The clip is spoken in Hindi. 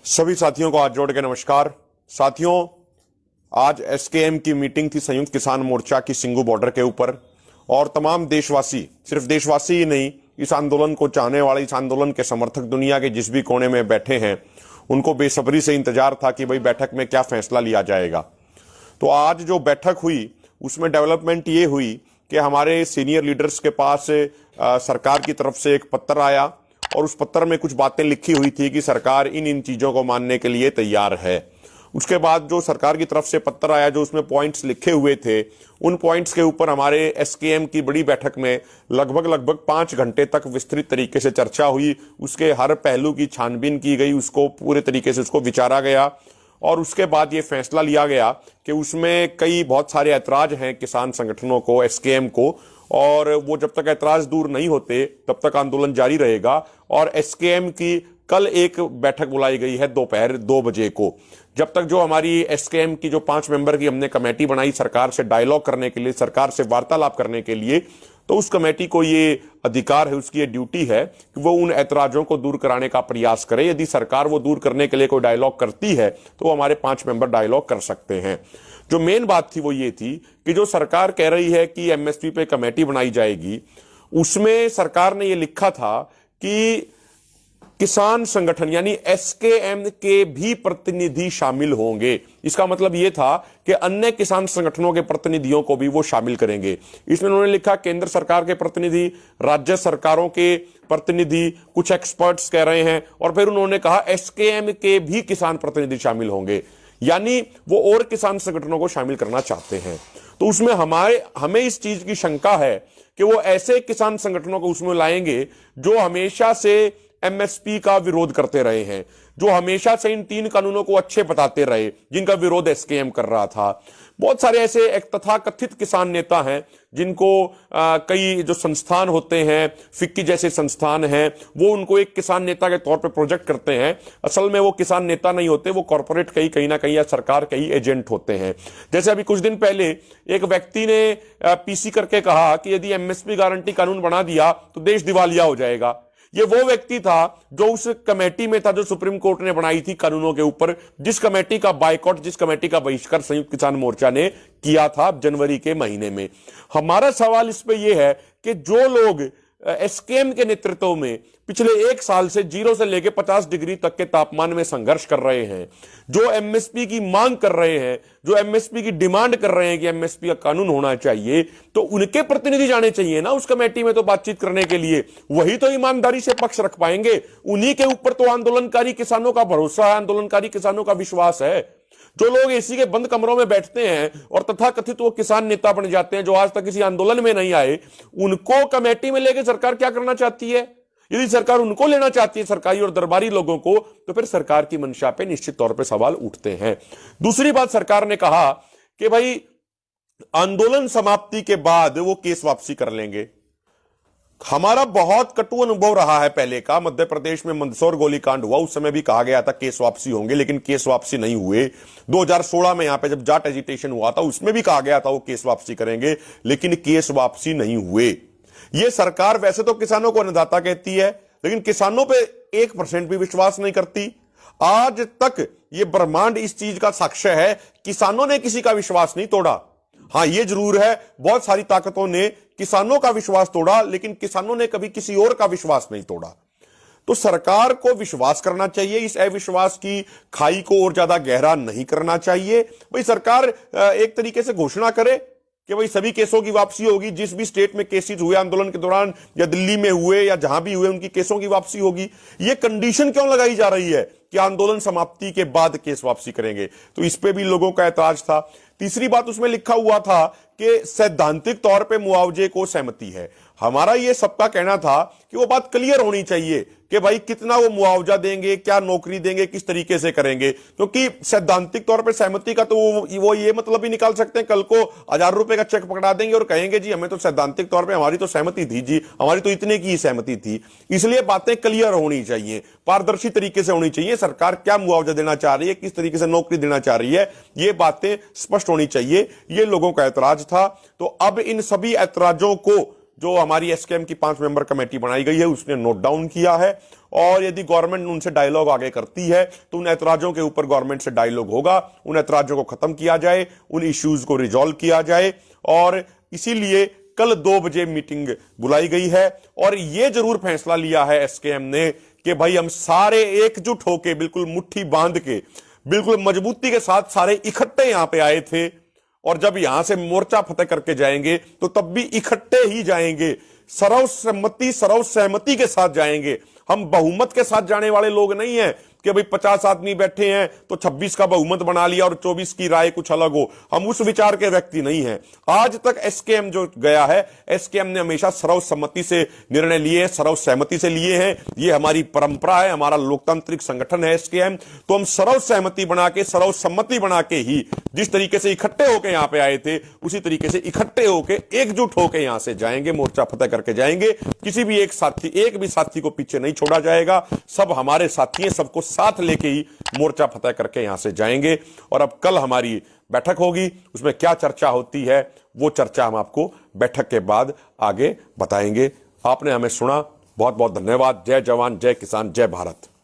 सभी साथियों को हाथ जोड़ के नमस्कार। साथियों, आज एसकेएम की मीटिंग थी, संयुक्त किसान मोर्चा की सिंगू बॉर्डर के ऊपर, और तमाम देशवासी, सिर्फ देशवासी ही नहीं, इस आंदोलन को चाहने वाले, इस आंदोलन के समर्थक दुनिया के जिस भी कोने में बैठे हैं, उनको बेसब्री से इंतजार था कि भाई बैठक में क्या फैसला लिया जाएगा। तो आज जो बैठक हुई उसमें डेवलपमेंट ये हुई कि हमारे सीनियर लीडर्स के पास सरकार की तरफ से एक पत्र आया और उस पत्र में कुछ बातें लिखी हुई थी कि सरकार इन चीजों को मानने के लिए तैयार है। उसके बाद जो सरकार की तरफ से पत्र आया, जो उसमें पॉइंट्स लिखे हुए थे, उन पॉइंट्स के ऊपर हमारे एसकेएम की बड़ी बैठक में लगभग 5 घंटे तक विस्तृत तरीके से चर्चा हुई। उसके हर पहलू की छानबीन की गई, उसको पूरे तरीके से उसको विचारा गया और उसके बाद ये फैसला लिया गया कि उसमें बहुत सारे ऐतराज हैं किसान संगठनों को, एसकेएम को, और वो जब तक ऐतराज दूर नहीं होते तब तक आंदोलन जारी रहेगा। और एसकेएम की कल एक बैठक बुलाई गई है दोपहर 2 बजे को। जब तक जो हमारी एसकेएम की जो 5 मेंबर की हमने कमेटी बनाई सरकार से डायलॉग करने के लिए, सरकार से वार्तालाप करने के लिए, तो उस कमेटी को ये अधिकार है, उसकी ये ड्यूटी है कि वो उन ऐतराजों को दूर कराने का प्रयास करे। यदि सरकार वो दूर करने के लिए कोई डायलॉग करती है तो हमारे 5 मेंबर डायलॉग कर सकते हैं। जो मेन बात थी वो ये थी कि जो सरकार कह रही है कि एमएसपी पे कमेटी बनाई जाएगी, उसमें सरकार ने ये लिखा था कि किसान संगठन यानी एसकेएम के भी प्रतिनिधि शामिल होंगे। इसका मतलब यह था कि अन्य किसान संगठनों के प्रतिनिधियों को भी वो शामिल करेंगे। इसमें उन्होंने लिखा केंद्र सरकार के प्रतिनिधि, राज्य सरकारों के प्रतिनिधि, कुछ एक्सपर्ट्स कह रहे हैं, और फिर उन्होंने कहा एसकेएम के भी किसान प्रतिनिधि शामिल होंगे, यानी वो और किसान संगठनों को शामिल करना चाहते हैं। तो उसमें हमें इस चीज की शंका है कि वो ऐसे किसान संगठनों को उसमें लाएंगे जो हमेशा से एमएसपी का विरोध करते रहे हैं, जो हमेशा से इन 3 कानूनों को अच्छे बताते रहे, जिनका विरोध एसकेएम कर रहा था। बहुत सारे ऐसे एक तथाकथित किसान नेता हैं जिनको कई जो संस्थान होते हैं, फिक्की जैसे संस्थान हैं, वो उनको एक किसान नेता के तौर पे प्रोजेक्ट करते हैं। असल में वो किसान नेता नहीं होते, वो कॉर्पोरेट कहीं ना कहीं या सरकार के ही एजेंट होते हैं। जैसे अभी कुछ दिन पहले एक व्यक्ति ने पीसी करके कहा कि यदि एमएसपी गारंटी कानून बना दिया तो देश दिवालिया हो जाएगा। ये वो व्यक्ति था जो उस कमेटी में था जो सुप्रीम कोर्ट ने बनाई थी कानूनों के ऊपर, जिस कमेटी का बायकॉट, जिस कमेटी का बहिष्कार संयुक्त किसान मोर्चा ने किया था जनवरी के महीने में। हमारा सवाल इस पे यह है कि जो लोग एसकेएम के नेतृत्व में पिछले 1 साल से 0 से लेकर 50 डिग्री तक के तापमान में संघर्ष कर रहे हैं, जो एमएसपी की मांग कर रहे हैं, जो एमएसपी की डिमांड कर रहे हैं कि एमएसपी का कानून होना चाहिए, तो उनके प्रतिनिधि जाने चाहिए ना उस कमेटी में तो बातचीत करने के लिए। वही तो ईमानदारी से पक्ष रख पाएंगे। उन्हीं के ऊपर तो आंदोलनकारी किसानों का भरोसा है, आंदोलनकारी किसानों का विश्वास है। जो लोग एसी के बंद कमरों में बैठते हैं और तथाकथित वो किसान नेता बन जाते हैं जो आज तक किसी आंदोलन में नहीं आए, उनको कमेटी में लेकर सरकार क्या करना चाहती है? यदि सरकार उनको लेना चाहती है, सरकारी और दरबारी लोगों को, तो फिर सरकार की मंशा पे निश्चित तौर पे सवाल उठते हैं। दूसरी बात, सरकार ने कहा कि भाई आंदोलन समाप्ति के बाद वो केस वापसी कर लेंगे। हमारा बहुत कटु अनुभव रहा है पहले का। मध्य प्रदेश में मंदसौर गोलीकांड हुआ, उस समय भी कहा गया था केस वापसी होंगे, लेकिन केस वापसी नहीं हुए। 2016 में यहां पे जब जाट एजिटेशन हुआ था, उसमें भी कहा गया था वो केस वापसी करेंगे, लेकिन केस वापसी नहीं हुए। ये सरकार वैसे तो किसानों को अन्नदाता कहती है, लेकिन किसानों पे 1% भी विश्वास नहीं करती। आज तक ये ब्रह्मांड इस चीज का साक्ष्य है, किसानों ने किसी का विश्वास नहीं तोड़ा। हां, ये जरूर है, बहुत सारी ताकतों ने किसानों का विश्वास तोड़ा, लेकिन किसानों ने कभी किसी और का विश्वास नहीं तोड़ा। तो सरकार को विश्वास करना चाहिए, इस अविश्वास की खाई को और ज्यादा गहरा नहीं करना चाहिए। भाई सरकार एक तरीके से घोषणा करे कि भाई सभी केसों की वापसी होगी, जिस भी स्टेट में केसेस हुए आंदोलन के दौरान, या दिल्ली में हुए या जहां भी हुए, उनकी केसों की वापसी होगी। ये कंडीशन क्यों लगाई जा रही है कि आंदोलन समाप्ति के बाद केस वापसी करेंगे? तो इस पे भी लोगों का ऐतराज था। तीसरी बात, उसमें लिखा हुआ था कि सैद्धांतिक तौर पे मुआवजे को सहमति है। हमारा ये सबका कहना था कि वो बात क्लियर होनी चाहिए कि भाई कितना वो मुआवजा देंगे, क्या नौकरी देंगे, किस तरीके से करेंगे, क्योंकि सैद्धांतिक तौर पे सहमति का तो वो ये मतलब ही निकाल सकते हैं, कल को 1000 रुपए का चेक पकड़ा देंगे और कहेंगे जी हमें तो सैद्धांतिक तौर पे हमारी तो सहमति थी जी, हमारी तो इतने की सहमति थी। इसलिए बातें क्लियर होनी चाहिए, पारदर्शी तरीके से होनी चाहिए। सरकार क्या मुआवजा देना चाह रही है, किस तरीके से नौकरी देना चाह रही है, ये बातें स्पष्ट होनी चाहिए। ये लोगों का ऐतराज था। तो अब इन सभी ऐतराजों को जो हमारी एसकेएम की 5 मेंबर कमेटी बनाई गई है उसने नोट डाउन किया है, और यदि गवर्नमेंट उनसे डायलॉग आगे करती है तो उन ऐतराजों के ऊपर गवर्नमेंट से डायलॉग होगा, उन ऐतराजों को खत्म किया जाए, उन इश्यूज को रिजॉल्व किया जाए। और इसीलिए कल 2 बजे मीटिंग बुलाई गई है, और यह जरूर फैसला लिया है एसकेएम ने कि भाई हम सारे एकजुट होके, बिल्कुल मुट्ठी बांध के, बिल्कुल मजबूती के साथ सारे इकट्ठे यहां पे आए थे, और जब यहां से मोर्चा फतेह करके जाएंगे तो तब भी इकट्ठे ही जाएंगे, सर्वसम्मति सर्वसहमति के साथ जाएंगे। हम बहुमत के साथ जाने वाले लोग नहीं हैं कि भाई 50 आदमी बैठे हैं तो 26 का बहुमत बना लिया और 24 की राय कुछ अलग हो। हम उस विचार के व्यक्ति नहीं हैं। आज तक एसकेएम जो गया है, एसकेएम ने हमेशा सर्वसम्मति से निर्णय लिए, सर्वसहमति से लिए हैं। ये हमारी परंपरा है, हमारा लोकतांत्रिक संगठन है एसकेएम। तो हम सर्वसहमति बना के, सर्वसम्मति बना के ही, जिस तरीके से इकट्ठे होकर यहां पे आए थे उसी तरीके से इकट्ठे होकर, एकजुट होकर यहां से जाएंगे, मोर्चा फतेह करके जाएंगे। किसी भी एक भी साथी को पीछे नहीं छोड़ा जाएगा। सब हमारे साथी हैं, सबको साथ लेके ही मोर्चा फतेह करके यहां से जाएंगे। और अब कल हमारी बैठक होगी, उसमें क्या चर्चा होती है वो चर्चा हम आपको बैठक के बाद आगे बताएंगे। आपने हमें सुना, बहुत बहुत धन्यवाद। जय जवान, जय किसान, जय भारत।